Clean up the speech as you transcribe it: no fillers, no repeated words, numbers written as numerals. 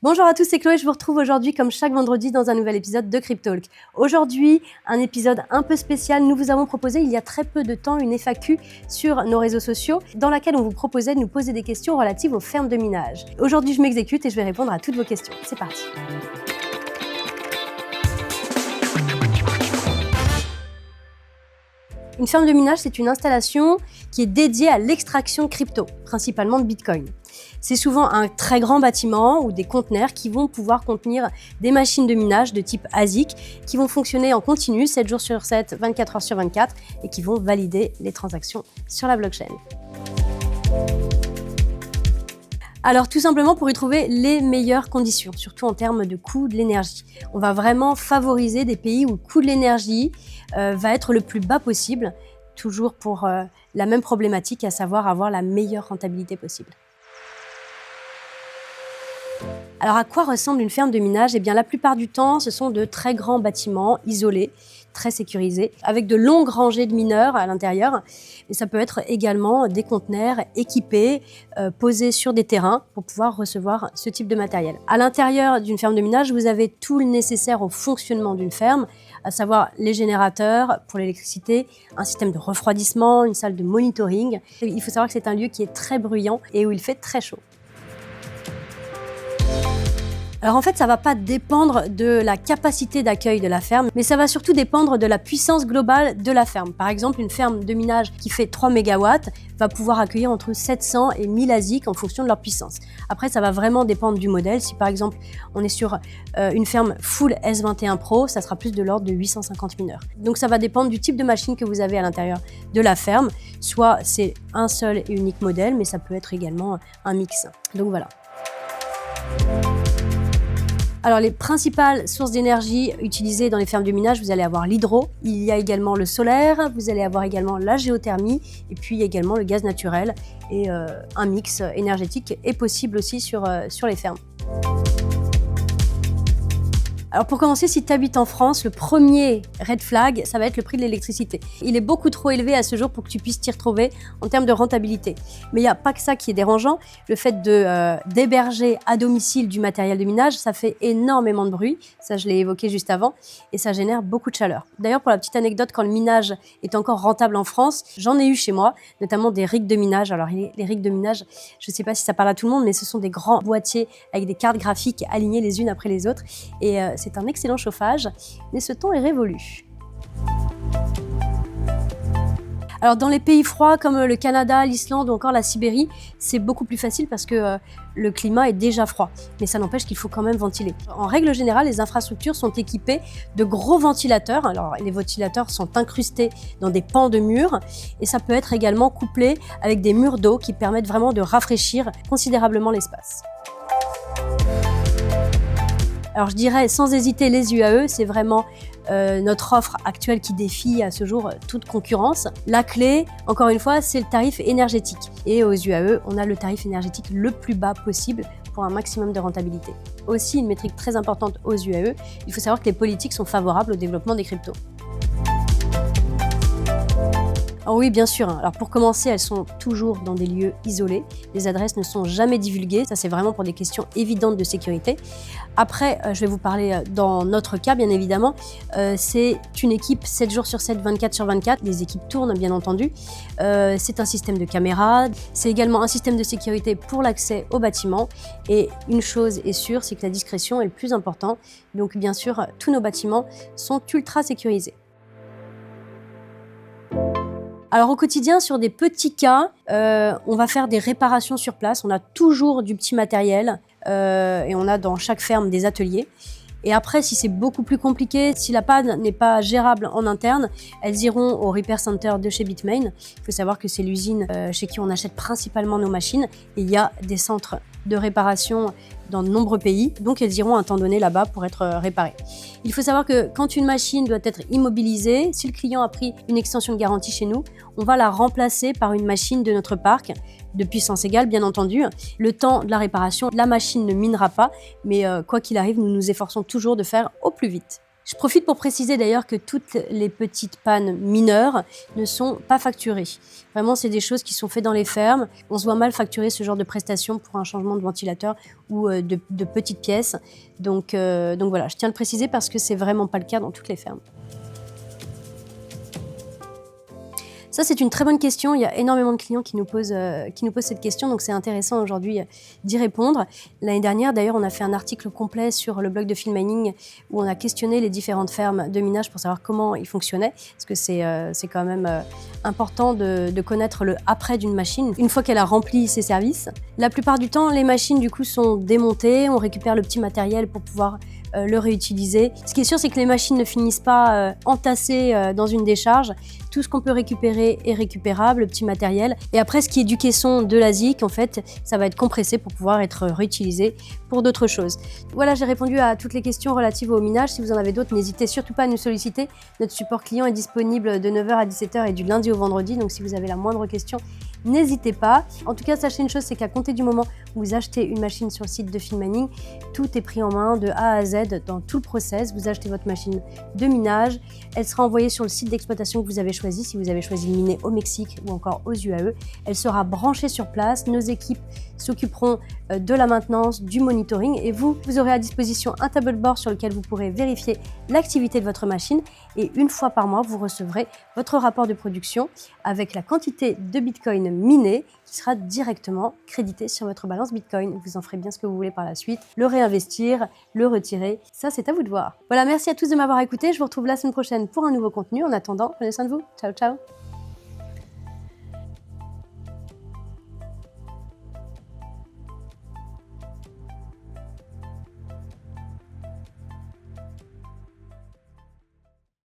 Bonjour à tous, c'est Chloé, je vous retrouve aujourd'hui comme chaque vendredi dans un nouvel épisode de Cryptalk. Aujourd'hui, un épisode un peu spécial. Nous vous avons proposé il y a très peu de temps une FAQ sur nos réseaux sociaux dans laquelle on vous proposait de nous poser des questions relatives aux fermes de minage. Aujourd'hui, je m'exécute et je vais répondre à toutes vos questions. C'est parti. Une ferme de minage, c'est une installation qui est dédiée à l'extraction crypto, principalement de Bitcoin. C'est souvent un très grand bâtiment ou des conteneurs qui vont pouvoir contenir des machines de minage de type ASIC qui vont fonctionner en continu 7 jours sur 7, 24 heures sur 24 et qui vont valider les transactions sur la blockchain. Alors tout simplement pour y trouver les meilleures conditions, surtout en termes de coût de l'énergie. On va vraiment favoriser des pays où le coût de l'énergie va être le plus bas possible, toujours pour la même problématique, à savoir avoir la meilleure rentabilité possible. Alors à quoi ressemble une ferme de minage ? Eh bien la plupart du temps, ce sont de très grands bâtiments isolés, très sécurisés, avec de longues rangées de mineurs à l'intérieur. Et ça peut être également des conteneurs équipés, posés sur des terrains pour pouvoir recevoir ce type de matériel. À l'intérieur d'une ferme de minage, vous avez tout le nécessaire au fonctionnement d'une ferme, à savoir les générateurs pour l'électricité, un système de refroidissement, une salle de monitoring. Il faut savoir que c'est un lieu qui est très bruyant et où il fait très chaud. Alors en fait, ça ne va pas dépendre de la capacité d'accueil de la ferme, mais ça va surtout dépendre de la puissance globale de la ferme. Par exemple, une ferme de minage qui fait 3 MW va pouvoir accueillir entre 700 et 1000 ASIC en fonction de leur puissance. Après, ça va vraiment dépendre du modèle. Si par exemple, on est sur une ferme full S21 Pro, ça sera plus de l'ordre de 850 mineurs. Donc ça va dépendre du type de machine que vous avez à l'intérieur de la ferme. Soit c'est un seul et unique modèle, mais ça peut être également un mix. Donc voilà. Alors les principales sources d'énergie utilisées dans les fermes de minage, vous allez avoir l'hydro, il y a également le solaire, vous allez avoir également la géothermie et puis il y a également le gaz naturel et un mix énergétique est possible aussi sur les fermes. Alors pour commencer, si tu habites en France, le premier red flag, ça va être le prix de l'électricité. Il est beaucoup trop élevé à ce jour pour que tu puisses t'y retrouver en termes de rentabilité. Mais il n'y a pas que ça qui est dérangeant. Le fait d'héberger à domicile du matériel de minage, ça fait énormément de bruit. Ça, je l'ai évoqué juste avant. Et ça génère beaucoup de chaleur. D'ailleurs, pour la petite anecdote, quand le minage est encore rentable en France, j'en ai eu chez moi, notamment des rigs de minage. Alors les rigs de minage, je ne sais pas si ça parle à tout le monde, mais ce sont des grands boîtiers avec des cartes graphiques alignées les unes après les autres. Et c'est un excellent chauffage, mais ce temps est révolu. Alors dans les pays froids comme le Canada, l'Islande ou encore la Sibérie, c'est beaucoup plus facile parce que le climat est déjà froid. Mais ça n'empêche qu'il faut quand même ventiler. En règle générale, les infrastructures sont équipées de gros ventilateurs. Alors les ventilateurs sont incrustés dans des pans de murs et ça peut être également couplé avec des murs d'eau qui permettent vraiment de rafraîchir considérablement l'espace. Alors je dirais sans hésiter les UAE, c'est vraiment notre offre actuelle qui défie à ce jour toute concurrence. La clé, encore une fois, c'est le tarif énergétique. Et aux UAE, on a le tarif énergétique le plus bas possible pour un maximum de rentabilité. Aussi, une métrique très importante aux UAE, il faut savoir que les politiques sont favorables au développement des cryptos. Alors oui, bien sûr. Alors pour commencer, elles sont toujours dans des lieux isolés. Les adresses ne sont jamais divulguées. Ça, c'est vraiment pour des questions évidentes de sécurité. Après, je vais vous parler dans notre cas, bien évidemment. C'est une équipe 7 jours sur 7, 24 sur 24. Les équipes tournent, bien entendu. C'est un système de caméras. C'est également un système de sécurité pour l'accès au bâtiment. Et une chose est sûre, c'est que la discrétion est le plus important. Donc bien sûr, tous nos bâtiments sont ultra sécurisés. Alors au quotidien, sur des petits cas, on va faire des réparations sur place. On a toujours du petit matériel et on a dans chaque ferme des ateliers. Et après, si c'est beaucoup plus compliqué, si la panne n'est pas gérable en interne, elles iront au Repair Center de chez Bitmain. Il faut savoir que c'est l'usine chez qui on achète principalement nos machines. Et il y a des centres de réparation dans de nombreux pays, donc elles iront à un temps donné là-bas pour être réparées. Il faut savoir que quand une machine doit être immobilisée, si le client a pris une extension de garantie chez nous, on va la remplacer par une machine de notre parc, de puissance égale bien entendu. Le temps de la réparation, la machine ne minera pas, mais quoi qu'il arrive, nous nous efforçons toujours de faire au plus vite. Je profite pour préciser d'ailleurs que toutes les petites pannes mineures ne sont pas facturées. Vraiment, c'est des choses qui sont faites dans les fermes. On se voit mal facturer ce genre de prestations pour un changement de ventilateur ou de petites pièces. Donc voilà, je tiens à le préciser parce que c'est vraiment pas le cas dans toutes les fermes. Ça, c'est une très bonne question. Il y a énormément de clients qui nous posent cette question, donc c'est intéressant aujourd'hui d'y répondre. L'année dernière, d'ailleurs, on a fait un article complet sur le blog de Field Mining où on a questionné les différentes fermes de minage pour savoir comment ils fonctionnaient, parce que c'est quand même important de connaître le après d'une machine, une fois qu'elle a rempli ses services. La plupart du temps, les machines, du coup, sont démontées, on récupère le petit matériel pour pouvoir le réutiliser. Ce qui est sûr, c'est que les machines ne finissent pas entassées dans une décharge. Tout ce qu'on peut récupérer est récupérable, le petit matériel. Et après, ce qui est du caisson de la ZIC, en fait, ça va être compressé pour pouvoir être réutilisé pour d'autres choses. Voilà, j'ai répondu à toutes les questions relatives au minage. Si vous en avez d'autres, n'hésitez surtout pas à nous solliciter. Notre support client est disponible de 9h à 17h et du lundi au vendredi. Donc, si vous avez la moindre question, n'hésitez pas. En tout cas, sachez une chose, c'est qu'à compter du moment où vous achetez une machine sur le site de Field Mining, tout est pris en main de A à Z dans tout le process. Vous achetez votre machine de minage, elle sera envoyée sur le site d'exploitation que vous avez choisi, si vous avez choisi de miner au Mexique ou encore aux UAE. Elle sera branchée sur place, nos équipes s'occuperont de la maintenance, du monitoring et vous aurez à disposition un tableau de bord sur lequel vous pourrez vérifier l'activité de votre machine et une fois par mois, vous recevrez votre rapport de production avec la quantité de Bitcoin miné qui sera directement crédité sur votre balance Bitcoin. Vous en ferez bien ce que vous voulez par la suite, le réinvestir, le retirer, ça c'est à vous de voir. Voilà, merci à tous de m'avoir écouté, je vous retrouve la semaine prochaine pour un nouveau contenu. En attendant, prenez soin de vous, ciao ciao.